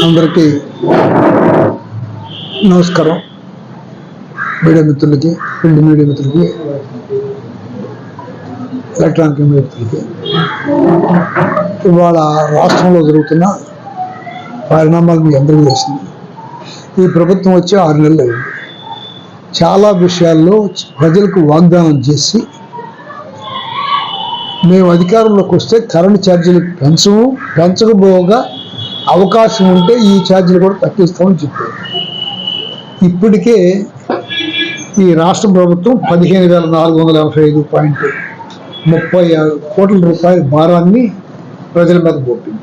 అందరికీ నమస్కారం. మీడియా మిత్రులకి, ప్రింట్ మీడియా మిత్రులకి, ఎలక్ట్రానిక్ మీడియా మిత్రులకి, ఇవాళ రాష్ట్రంలో జరుగుతున్న పరిణామాలు మీ అందరికీ తెలిసింది. ఈ ప్రభుత్వం వచ్చి 6 నెలలు అయింది. చాలా విషయాల్లో ప్రజలకు వాగ్దానం చేసి మేము అధికారంలోకి వస్తే కరెంటు ఛార్జీలు పెంచకపోగా అవకాశం ఉంటే ఈ ఛార్జీలు కూడా తగ్గిస్తామని చెప్పారు. ఇప్పటికే ఈ రాష్ట్ర ప్రభుత్వం 15,485.36 కోట్ల రూపాయల భారాన్ని ప్రజల మీద పోతుంది.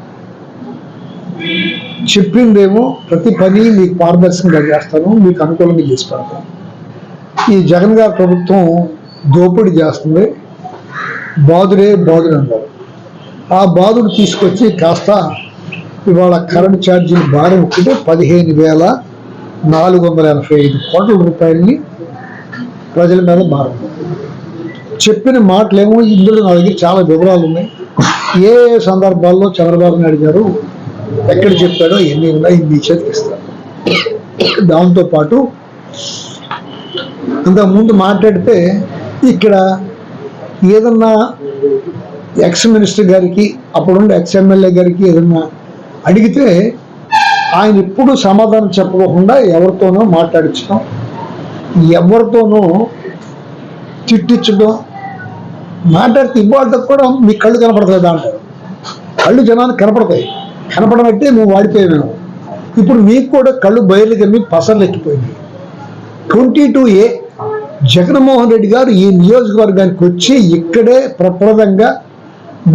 చెప్పిందేమో ప్రతి పని మీకు పారదర్శకంగా చేస్తాను, మీకు అనుకూలంగా చేసి పెడతాను. ఈ జగన్ గారి ప్రభుత్వం దోపిడీ చేస్తుంది, బాధుడే అన్నారు. ఆ బాధుడు తీసుకొచ్చి కాస్త ఇవాళ కరెంట్ ఛార్జీలు భారం ఒకటి 15,485 కోట్ల రూపాయలని ప్రజల మీద భారం. చెప్పిన మాటలేమో ఇందులో నా దగ్గర చాలా వివరాలు ఉన్నాయి. ఏ సందర్భాల్లో చంద్రబాబు నాయుడు గారు ఎక్కడ చెప్పాడో ఎన్ని ఉన్నాయి మీ చేతికి ఇస్తారు. దాంతోపాటు అంతకుముందు మాట్లాడితే ఇక్కడ ఏదన్నా ఎక్స్ మినిస్టర్ గారికి, అప్పుడుండే ఎక్స్ ఎమ్మెల్యే గారికి ఏదన్నా అడిగితే ఆయన ఎప్పుడు సమాధానం చెప్పకుండా ఎవరితోనో మాట్లాడించడం, ఎవరితోనో తిట్టించడం, మాట్లాడితే ఇవాళ కూడా మీ కళ్ళు కనపడతలేదా అంటారు. కళ్ళు జనానికి కనపడతాయి, కనపడబట్టే మేము వాడిపోయాము. ఇప్పుడు మీకు కూడా కళ్ళు బయలు కమ్మి పసర్లు ఎక్కిపోయింది. 22A జగన్మోహన్ రెడ్డి గారు ఈ నియోజకవర్గానికి వచ్చి ఇక్కడే ప్రప్రదంగా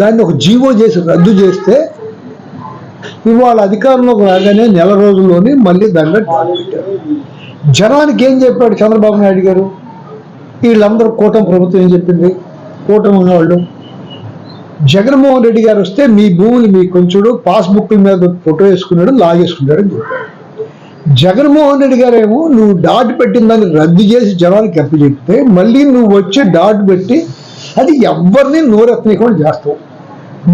దాన్ని ఒక జీవో చేసి రద్దు చేస్తే ఇవాళ అధికారంలోకి రాగానే నెల రోజుల్లోనే మళ్ళీ దాన్ని పెట్టారు. జనానికి ఏం చెప్పాడు చంద్రబాబు నాయుడు గారు? వీళ్ళందరూ కూటమి ప్రభుత్వం ఏం చెప్పింది? కూటమి ఉన్నవాళ్ళు జగన్మోహన్ రెడ్డి గారు వస్తే మీ భూములు మీ కొంచెడు పాస్బుక్ల మీద ఫోటో వేసుకున్నాడు, లాగేసుకున్నాడు అని చెప్పాడు. జగన్మోహన్ రెడ్డి గారేమో నువ్వు డాట్ పెట్టిన దాన్ని రద్దు చేసి జనానికి చెప్తే మళ్ళీ నువ్వు వచ్చి డాట్ పెట్టి అది ఎవరిని నోరెత్తనీయకుండా చేస్తావు.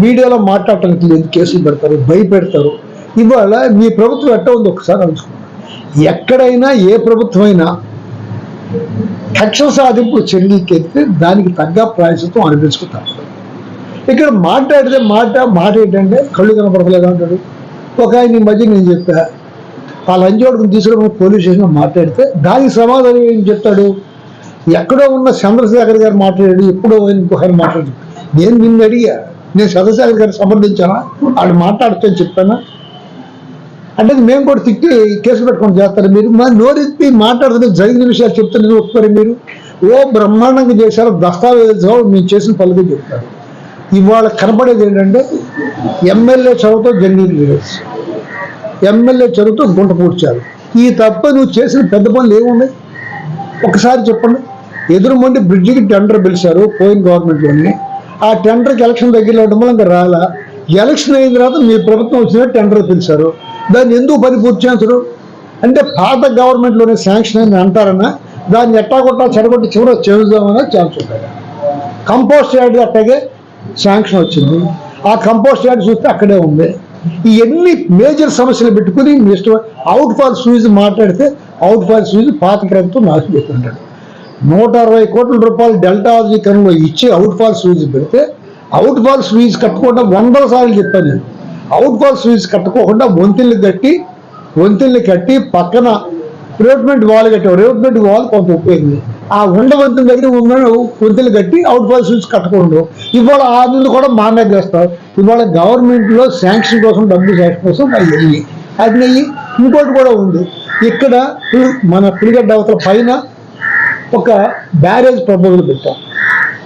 మీడియాలో మాట్లాడటానికి లేదు, కేసులు పెడతారు, భయపెడతారు. ఇవాళ మీ ప్రభుత్వం ఎట్ట ఉంది ఒకసారి అనుకున్నాను. ఎక్కడైనా ఏ ప్రభుత్వం అయినా కక్ష సాధింపు చర్యకెత్తే దానికి తగ్గ ప్రాయశ్చిత్తం అనిపించుకుంటారు. ఇక్కడ మాట్లాడితే మాట ఏంటంటే కళ్ళు కనపడతలేదు అంటాడు. ఒక ఆయన ఈ మధ్య నేను చెప్పా, ఆ లంచోడుకుని తీసుకుని పోలీస్ స్టేషన్లో మాట్లాడితే దానికి సమాధానం ఏం చెప్తాడు? ఎక్కడో ఉన్న చంద్రశేఖర్ గారు మాట్లాడాడు, ఎప్పుడో ఇంకొకరు మాట్లాడు. నేను నిన్ను అడిగా, నేను చంద్రశేఖర్ గారిని సమర్థించానా? వాళ్ళు మాట్లాడుతూ చెప్పానా? అంటే మేము కూడా తిట్టి కేసు పెట్టుకొని చేస్తారు. మీరు మా నోరెత్తి మాట్లాడుతుంటే జరిగిన విషయాలు చెప్తున్నారు ఒప్పుకోరు. మీరు ఓ బ్రహ్మాండంగా చేశారు, దస్తావేజు మేము చేసిన పనులకే చెప్తారు. ఇవాళ కనపడేది ఏంటంటే ఎమ్మెల్యే చదువుతో జంగిల్ లీడర్స్, ఎమ్మెల్యే చదువుతో గుంట పూడ్చారు. ఈ తప్ప నువ్వు చేసిన పెద్ద పనులు ఏమున్నాయి ఒకసారి చెప్పండి. ఎదురుమండి బ్రిడ్జికి టెండర్ పిలిచారు పోయిన గవర్నమెంట్లోనే. ఆ టెండర్కి ఎలక్షన్ దగ్గరలో ఉండడం వల్ల ఇంకా రాలా. ఎలక్షన్ అయిన తర్వాత మీ ప్రభుత్వం వచ్చిన టెండర్ పిలిచారు, దాన్ని ఎందుకు పని పూర్తి చేస్తారు? అంటే పాత గవర్నమెంట్లోనే శాంక్షన్ అయింది అంటారన్నా, దాన్ని ఎట్టాగొట్టా చెడగొట్టి చివరి చేద్దామనే ఛాన్స్ ఉంటుంది. కంపోస్ట్ యార్డ్ అట్టాగే శాంక్షన్ వచ్చింది, ఆ కంపోస్ట్ యార్డ్ చూస్తే అక్కడే ఉంది. ఇవన్నీ మేజర్ సమస్యలు పెట్టుకుని మీ ఇష్టం అవుట్ ఫాల్ స్వీజ్ మాట్లాడితే అవుట్ ఫాల్ స్వీజ్ పాత ప్రభుత్వం నాశనం చేస్తుంటాడు. 160 కోట్ల రూపాయలు డెల్టా ఆధునీకరణలో ఇచ్చి అవుట్ ఫాల్ స్వీజ్ పెడితే అవుట్ ఫాల్ స్వీజ్ కట్టుకోకుండా 100 సార్లు చెప్పాను నేను. అవుట్ ఫాల్ స్వీజ్ కట్టుకోకుండా వంతెనలు కట్టి పక్కన రివెట్మెంట్ వాల్ కట్టావు. రివెట్మెంట్ వాల్ కొంత ఉపయోగింది. ఆ వంతెన దగ్గర వంతెనలు కట్టి అవుట్ ఫాల్ స్వీజ్ కట్టకూడదు. ఇవాళ ఆ నుండి కూడా మానేజ్ చేస్తావు. ఇవాళ గవర్నమెంట్లో శాంక్షన్ కోసం డబ్బు శాంక్షన్ కోసం అది నెయ్యి. ఇంకోటి కూడా ఉంది, ఇక్కడ మన పులిగడ్డ అవతల పైన ఒక బ్యారేజ్ ప్రపోజల్ పెట్టాం.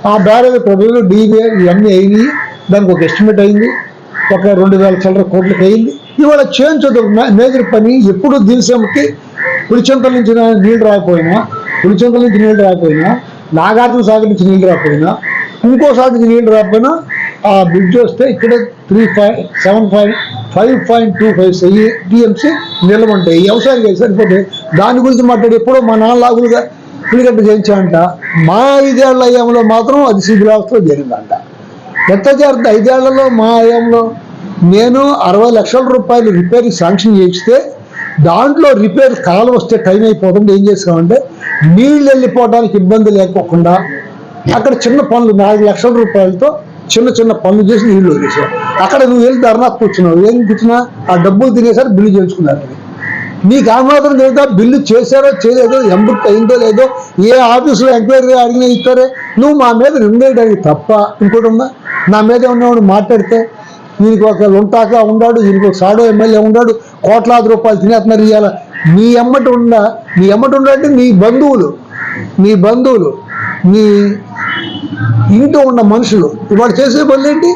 ఆ బ్యారేజ్ ప్రపోజల్ డీవీఆర్ ఇవన్నీ అయినాయి, దానికి ఒక ఎస్టిమేట్ అయింది, ఒక 2,000 చిల్లర కోట్లకి అయింది. ఇవాళ చేయించదు మేజర్ పని. ఎప్పుడు దిల్సంకి పులిచెంతల నుంచి నీళ్ళు రాకపోయినా, నాగార్జున సాగర్ నుంచి నీళ్ళు రాకపోయినా, ఇంకోసారి నుంచి నీళ్ళు రాకపోయినా ఆ బ్రిడ్జ్ వస్తే ఇక్కడ 5.25 టీఎంసీ నిలబడతాయి. వ్యవసాయం సరిపోతే దాని గురించి మాట్లాడి ఎప్పుడో మా నాన్నలాగులుగా పులిగడ్డ చేయించామంట. మా 5 ఏళ్ల అయ్యంలో మాత్రం అది శిథిలావస్థలో జరిగిందంట. ఎంత చేరుతుంది 5 ఏళ్లలో? మా హయాంలో నేను 60 లక్షల రూపాయలు రిపేర్ శాంక్షన్ చేస్తే దాంట్లో రిపేర్ కాలం వస్తే టైం అయిపోతుంది. ఏం చేసామంటే నీళ్ళు వెళ్ళిపోవడానికి ఇబ్బంది లేకోకుండా అక్కడ చిన్న పనులు 4 లక్షల రూపాయలతో చిన్న చిన్న పనులు చేసి నీళ్లు వదిలేసావు. అక్కడ నువ్వు వెళ్ళి ధర్నా కూర్చున్నావు. ఏం కూర్చున్నా ఆ డబ్బులు తినేసారి బిల్లు చేయించుకున్నారు. నీకు ఆ మాత్రం లేదా బిల్లు చేశారో చేయలేదో ఎంబుట్ అయిందో లేదో ఏ ఆఫీసులో ఎంక్వైరీ అడిగినా ఇస్తారే. నువ్వు మా మీద నిందేయడానికి తప్ప ఇంకోటి ఉందా? నా మీద ఉన్నవాడు మాట్లాడితే వీరికి ఒక లుంటాక ఉన్నాడు, వీరికి ఒక సాడో ఎమ్మెల్యే ఉన్నాడు, కోట్లాది రూపాయలు తినేస్తున్నారు ఇవాళ. నీ ఎమ్మటి ఉండంటే నీ బంధువులు నీ ఇంట్లో ఉన్న మనుషులు ఇవాళ చేసే పనులు ఏంటి?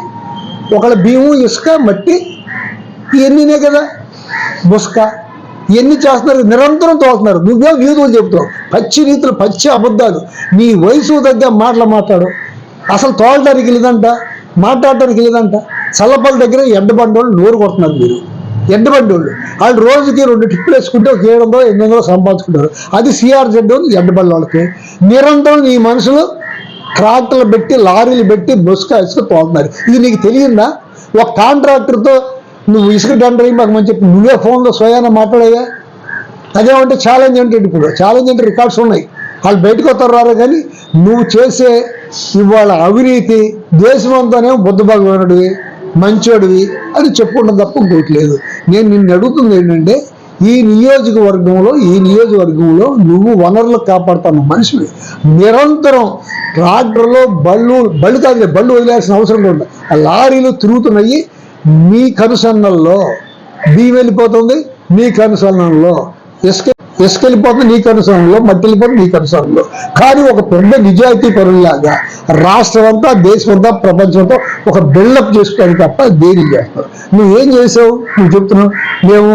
ఒకళ్ళ బియ్యం, ఇసుక, మట్టి ఇవన్నీనే కదా, బుస్క ఇవన్నీ చేస్తున్నారు. నిరంతరం తోస్తున్నారు. నువ్వే నీతులు చెబుతావు, పచ్చి నీతులు, పచ్చి అబద్ధాలు. నీ వయసు తగ్గ మాటలు మాట్లాడు. అసలు తోలటానికి లేదంట, మాట్లాడటానికి లేదంట. చల్లపల్లి దగ్గర ఎడ్డబండోళ్ళు నోరు కొడుతున్నారు. మీరు ఎడ్డబండోళ్ళు వాళ్ళు రోజుకి 2 ట్రిప్పులు వేసుకుంటే ఒక 700-800 సంపాదించుకుంటారు. అది సిఆర్జెడ్ ఎడ్డబండి వాళ్ళకి. నిరంతరం నీ మనుషులు ట్రాక్టర్లు పెట్టి, లారీలు పెట్టి బుస్క ఇసుక తోలుతున్నారు. ఇది నీకు తెలియదా? ఒక కాంట్రాక్టర్తో నువ్వు ఇసుక టెండర్ అయ్యి మాకు మంచి నువ్వే ఫోన్లో స్వయాన మాట్లాడయ్యా. అదేమంటే ఛాలెంజ్ అంటే ఇప్పుడు ఛాలెంజ్ అంటే రికార్డ్స్ ఉన్నాయి. వాళ్ళు బయటకు వస్తారు రారు. కానీ నువ్వు చేసే ఇవాళ అవినీతి దేశమంతానే బుద్ధ భగవానుడివి, మంచోడివి అని చెప్పుకుంటాం తప్ప ఇంకోటి లేదు. నేను నిన్ను అడుగుతుంది ఏంటంటే ఈ నియోజకవర్గంలో నువ్వు వనరులు కాపాడుతున్న మనిషివి. నిరంతరం ట్రాక్టర్లో బళ్ళు వదిలేసిన అవసరం కూడా. ఆ లారీలు తిరుగుతున్నాయి. మీ కనుసన్నల్లో బియ్యం వెళ్ళిపోతుంది, మీ కనుసన్నల్లో ఇసుక వెళ్ళిపోతుంది, నీ కనుసరణలో మట్టి వెళ్ళిపోతుంది, నీ కనుసరణలో. కానీ ఒక పెద్ద నిజాయితీ పరులాగా రాష్ట్రం అంతా, దేశం అంతా, ప్రపంచం అంతా ఒక బిల్డప్ చేసుకోవడానికి తప్ప దేని చేస్తావు. నువ్వేం చేసావు? నువ్వు చెప్తున్నావు మేము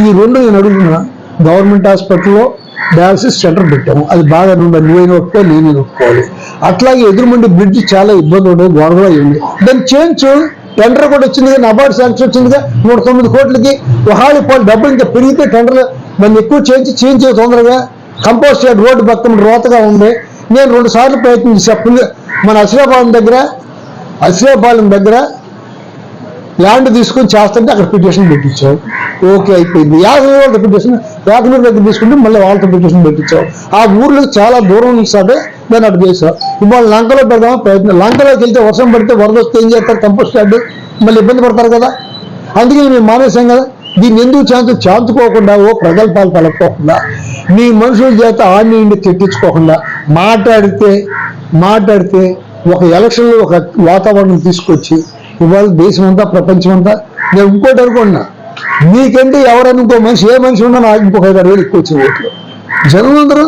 ఈ 2 నేను అడుగుతున్నా. గవర్నమెంట్ హాస్పిటల్లో డయాలసిస్ సెంటర్ పెట్టాము. అది బాగా నువ్వైనా ఒప్పుకోవాలి, నేను ఒప్పుకోవాలి. అట్లాగే ఎదురుమండి బ్రిడ్జ్ చాలా ఇబ్బంది ఉండదు, గొడవ అయ్యింది. దాన్ని చేయించు. టెండర్ కూడా వచ్చింది, నబార్డు శాంక్షన్ వచ్చిందిగా 109 కోట్లకి. ఒకళ్ళు డబ్బులు ఇంకా పెరిగితే టెండర్లు దాన్ని ఎక్కువ చేయించే తొందరగా. కంపోస్ట్ యార్డ్ రోడ్డు పక్కన రోతగా ఉంది. నేను 2 సార్లు ప్రయత్నం చేసా. మన అశ్రాపాలెం దగ్గర ల్యాండ్ తీసుకొని చేస్తుంటే అక్కడ పిటిషన్ పెట్టించావు. ఓకే అయిపోయింది. 50 వాళ్ళ పిటిషన్ యాకనూరు దగ్గర తీసుకుంటే మళ్ళీ వాళ్ళతో పిటిషన్ పెట్టించావు. ఆ ఊర్లో చాలా దూరం నుంచి సాటే దాన్ని అటు చేసావు. ఇవాళ లంకలో పెడదామా ప్రయత్నం. లంకలోకి వెళ్తే వర్షం పడితే వరద వస్తే ఏం చేస్తారు? కంపోస్ట్ యార్డు మళ్ళీ ఇబ్బంది పడతారు కదా. అందుకే మేము మానేసాం కదా. దీన్ని ఎందుకు చాంచుకోకుండా ప్రగల్భాలు పలకపోకుండా నీ మనుషుల చేత ఆడిని ఇండి తెట్టించుకోకుండా మాట్లాడితే ఒక ఎలక్షన్లో ఒక వాతావరణం తీసుకొచ్చి ఇవాళ దేశం అంతా, ప్రపంచం అంతా. నేను ఇంకోటి అనుకున్నా, నీకంటే ఎవరైనా ఇంకో మనిషి ఏ మనిషి ఉన్నా నాకు ఇంకొక 5-6 ఎక్కువ వచ్చే ఓట్లు. జనం అందరూ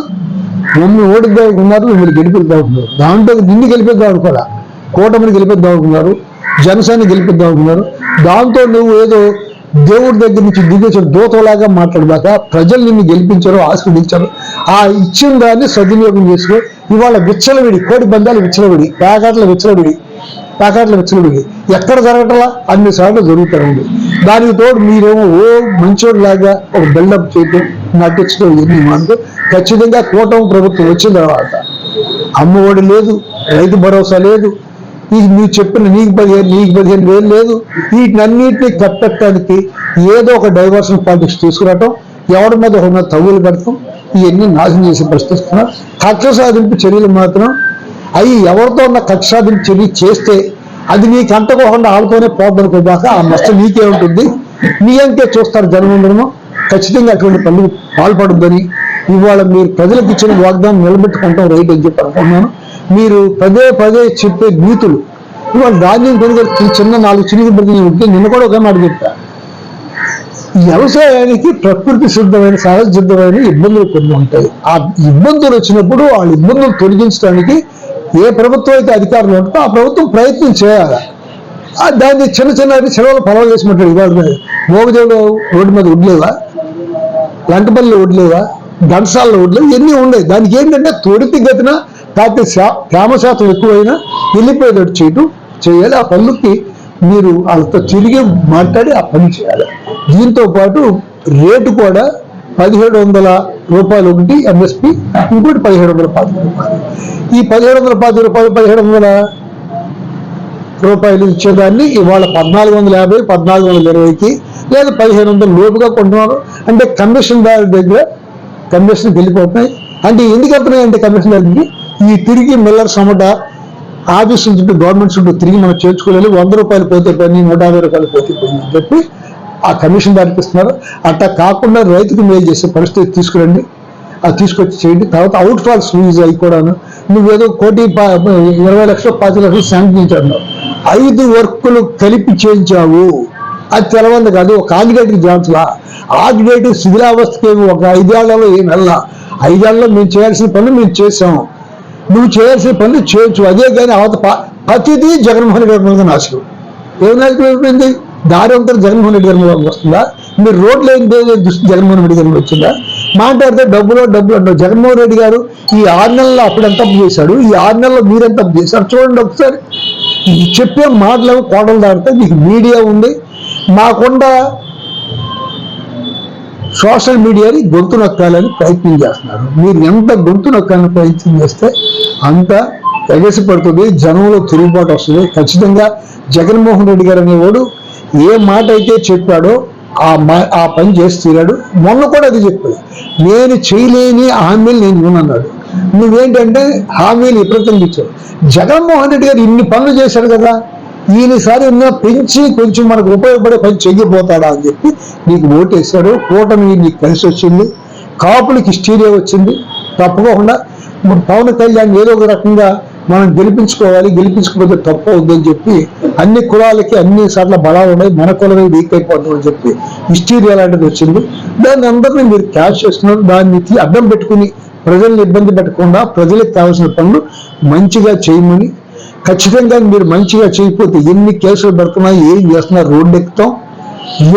మమ్మల్ని ఓడిద్దాం అనుకున్నారు, మిమ్మల్ని గెలిపిద్దాం అనుకున్నారు. దాంట్లో నిన్ను గెలిపిద్దాం అనుకోరా, కూటమిని గెలిపిద్దాం అనుకున్నారు, జనసేన గెలిపిద్దాం అనుకున్నారు. దాంతో నువ్వు ఏదో దేవుడి దగ్గర నుంచి దిగొచ్చిన దూతలాగా మాట్లాడదాకా ప్రజలు నిన్ను గెలిపించారు, ఆశీర్వదించారు. ఆ ఇచ్చిన దాన్ని సద్వినియోగం చేసుకో. ఇవాళ విచ్చలవిడి, కోడి బంధాలు విచ్చలవిడి, ప్యాకెట్ల విచ్చలవిడి ఎక్కడ జరగటలా అన్ని సార్లు జరుగుతారండి. దానికి తోడు మీరేమో మంచోడిలాగా ఒక బిల్డప్ చేయటం, నటించడం ఎన్ని మాకు. ఖచ్చితంగా కూటమి ప్రభుత్వం వచ్చిన తర్వాత అమ్మఒడి లేదు, రైతు భరోసా లేదు, నీకు చెప్పిన నీకు 15,000 లేదు. వీటినన్నింటినీ కట్టడానికి ఏదో ఒక డైవర్షన్ పాలిటిక్స్ తీసుకురావటం, ఎవరి మీద ఒక తగులు పెడతాం, ఇవన్నీ నాశనం చేసే పరిస్థితున్నారు. కక్ష సాధింపు చర్యలు మాత్రం అవి ఎవరితో ఉన్న కక్ష సాధింపు చర్య చేస్తే అది నీకు అంటకోకుండా ఆడుతూనే పోద్దనుకోదాకా ఆ నష్టం నీకే ఉంటుంది. నీ అంతే చూస్తారు జనమందరము. ఖచ్చితంగా అటువంటి పనులు పాల్పడద్దని ఇవాళ మీరు ప్రజలకు ఇచ్చిన వాగ్దానం నిలబెట్టుకుంటాం రైట్ అని చెప్పి అనుకున్నాను. మీరు పదే చెప్పే నీతులు ఇవాళ ధాన్యం కొనుగోలు చిన్న 4 చినుకు బదిలీ ఉంటే నిన్న కూడా ఒక మాట చెప్పా. వ్యవసాయానికి ప్రకృతి సిద్ధమైన, సహజ సిద్ధమైన ఇబ్బందులు కొన్ని ఉంటాయి. ఆ ఇబ్బందులు వచ్చినప్పుడు ఆ ఇబ్బందులు తొలగించడానికి ఏ ప్రభుత్వం అయితే అధికారులు ఉంటుందో ఆ ప్రభుత్వం ప్రయత్నం చేయాలి. దాన్ని చిన్న సెలవులు పొలవ చేసినట్టు ఇవాళ మోగదేవుడు రోడ్డు మీద వడ్లేవా, లంకపల్లి వడ్లేవా, ఘంటసాలలో వడ్లేవు, ఇవన్నీ ఉన్నాయి. దానికి ఏంటంటే త్వరితగతిన కాకపోతే తేమ శాతం ఎక్కువైనా వెళ్ళిపోయేటట్టు చేయాలి. ఆ పనులకి మీరు వాళ్ళతో తిరిగి మాట్లాడి ఆ పని చేయాలి. దీంతో పాటు రేటు కూడా 1,700 రూపాయలు ఒకటి ఎంఎస్పి, ఇంకోటి 1,740 రూపాయలు. ఈ 1,740 రూపాయలు 1,700 రూపాయలు ఇచ్చేదాన్ని ఇవాళ 1450, 1420కి లేదా 1500 లోపుగా కొంటున్నారు. అంటే కమిషన్దారు దగ్గర కమిషన్కి వెళ్ళిపోతున్నాయి. అంటే ఎందుకు వెళ్తున్నాయి అంటే కమిషన్దారుకి ఈ తిరిగి మిల్లర్ సమట ఆఫీస్ చుట్టూ గవర్నమెంట్ చుట్టూ తిరిగి మనం చేర్చుకోలేదు. 100 రూపాయలు పోతే పని, 150 రూపాయలు పోతే పోయింది అని చెప్పి ఆ కమిషన్ దానికి ఇస్తున్నారు. అట్లా కాకుండా రైతుకు మేలు చేసే పరిస్థితి తీసుకురండి, అది తీసుకొచ్చి చేయండి. తర్వాత అవుట్ ఫాల్స్ రిలీజ్ అయ్యి కూడాను నువ్వేదో 1,20 లక్షలు 10 లక్షలు శాంక్షన్ చేస్తున్నావు, 5 వర్కులు కలిపి చేయించావు. అది తెలవంది కాదు. ఒక ఆగిడేటికి జాన్స్లా ఆగిడేటి శిథిలావస్థకి ఒక 5 ఏళ్లలో ఏం వెళ్ళా. 5 ఏళ్లలో మేము చేయాల్సిన పనులు మేము చేసాము, నువ్వు చేయాల్సిన పనులు చేయొచ్చు. అదే కానీ అవత ప్రతిదీ జగన్మోహన్ రెడ్డి గారి మీద నాశనం. ఏం నాశనం అయిపోయింది? దారి అంతా జగన్మోహన్ రెడ్డి గారి మీద వస్తుందా? మీరు రోడ్లు ఏం దృష్టి జగన్మోహన్ రెడ్డి గారి మీద వచ్చిందా? మాట్లాడితే డబ్బులు అంటారు. జగన్మోహన్ రెడ్డి గారు ఈ 6 నెలల్లో అప్పుడు ఎంత అప్పు చేశాడు, ఈ 6 నెలల్లో మీరు ఎంత అప్పు చేశారు చూడండి ఒకసారి. చెప్పే మాటలు కోటలు దాడితే మీకు మీడియా ఉంది. మాకుండా సోషల్ మీడియాని గొంతు నొక్కాలని ప్రయత్నం చేస్తున్నారు. మీరు ఎంత గొంతు నొక్కాలని ప్రయత్నం చేస్తే అంత ఎగసిపడుతుంది, జనంలో తిరుగుబాటు వస్తుంది. ఖచ్చితంగా జగన్మోహన్ రెడ్డి గారు అనేవాడు ఏ మాట అయితే చెప్పాడో ఆ పని చేసి తీరాడు. మొన్న కూడా అది చెప్పాడు, నేను చేయలేని హామీలు నేను ఇవ్వనన్నాడు. నువ్వేంటంటే హామీలు విపరీతంగా ఇచ్చావు. జగన్మోహన్ రెడ్డి గారు ఇన్ని పనులు చేశాడు కదా, ఈయనసారి ఉన్న పెంచి కొంచెం మనకు ఉపయోగపడే పని చెయ్యబోతాడా అని చెప్పి నీకు ఓటేశాడు. కూటమి నీకు కలిసి వచ్చింది, కాపులకి హిస్టీరియా వచ్చింది. తప్పకుండా పవన్ కళ్యాణ్ ఏదో ఒక రకంగా మనం గెలిపించుకోవాలి, గెలిపించుకోకపోతే తప్పు అవుద్దని చెప్పి అన్ని కులాలకి అన్ని సార్లు బలాలు ఉన్నాయి, మన కులమే వీక్ అయిపోతుంది అని చెప్పి హిస్టీరియా లాంటిది వచ్చింది. దాన్ని అందరినీ మీరు క్యాష్ చేస్తున్నారు. దాన్ని అడ్డం పెట్టుకుని ప్రజల్ని ఇబ్బంది పెట్టకుండా ప్రజలకు కావాల్సిన పనులు మంచిగా చేయమని, ఖచ్చితంగా మీరు మంచిగా చేయకపోతే ఎన్ని కేసులు పెడుతున్నా ఏం చేస్తున్నా రోడ్డు ఎక్కుతాం,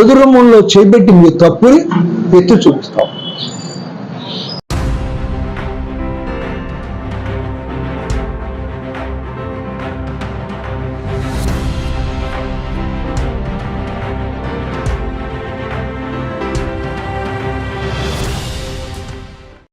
ఎదురుముల్లో చేపెట్టి మీ తప్పుని ఎత్తి చూపిస్తాం.